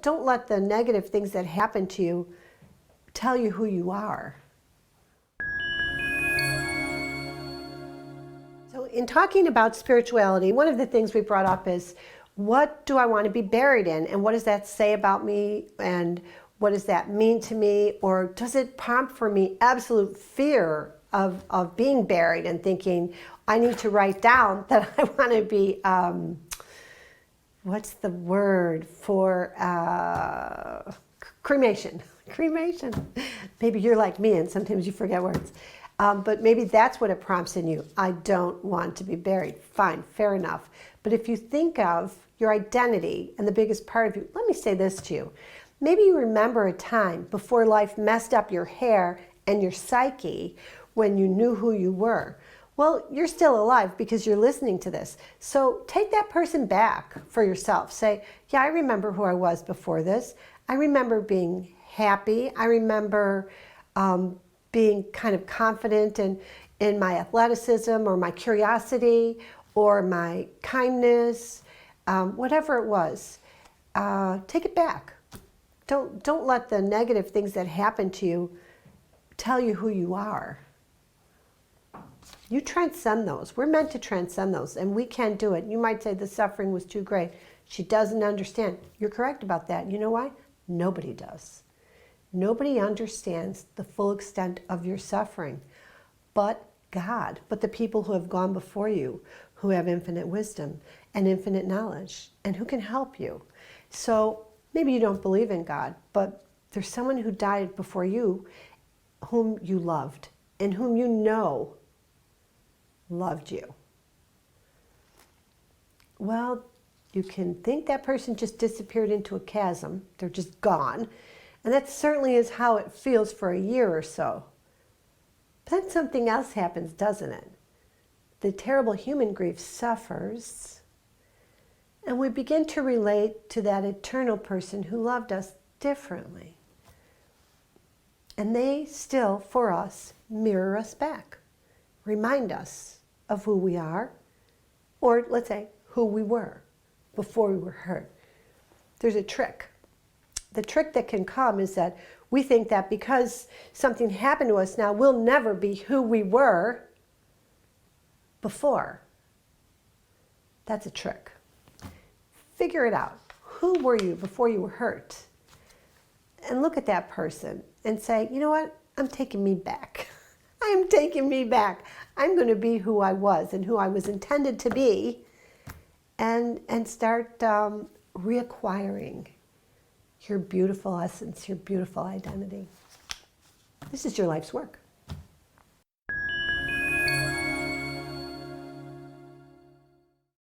don't let the negative things that happen to you tell you who you are. So in talking about spirituality, one of the things we brought up is, what do I want to be buried in? And what does that say about me? And what does that mean to me? Or does it prompt for me absolute fear of being buried and thinking, I need to write down that I want to be, what's the word for cremation? Cremation. Maybe you're like me and sometimes you forget words. But maybe that's what it prompts in you. I don't want to be buried. Fine, fair enough. But if you think of your identity and the biggest part of you, let me say this to you. Maybe you remember a time before life messed up your hair and your psyche when you knew who you were. Well, you're still alive because you're listening to this. So take that person back for yourself. Say, yeah, I remember who I was before this. I remember being happy. I remember being kind of confident in my athleticism or my curiosity or my kindness, whatever it was. Take it back. Don't let the negative things that happen to you tell you who you are. You transcend those. We're meant to transcend those, and we can do it. You might say the suffering was too great. She doesn't understand. You're correct about that. You know why? Nobody does. Nobody understands the full extent of your suffering but God, but the people who have gone before you, who have infinite wisdom and infinite knowledge, and who can help you. So maybe you don't believe in God, but there's someone who died before you whom you loved and whom you know loved you. Well, you can think that person just disappeared into a chasm. They're just gone. And that certainly is how it feels for a year or so. But then something else happens, doesn't it? The terrible human grief suffers, and we begin to relate to that eternal person who loved us differently. And they still, for us, mirror us back, remind us of who we are, or let's say, who we were before we were hurt. There's a trick. The trick that can come is that we think that because something happened to us now, we'll never be who we were before. That's a trick. Figure it out. Who were you before you were hurt? And look at that person and say, you know what? I'm taking me back. I'm taking me back. I'm going to be who I was and who I was intended to be, and start reacquiring your beautiful essence, your beautiful identity. This is your life's work.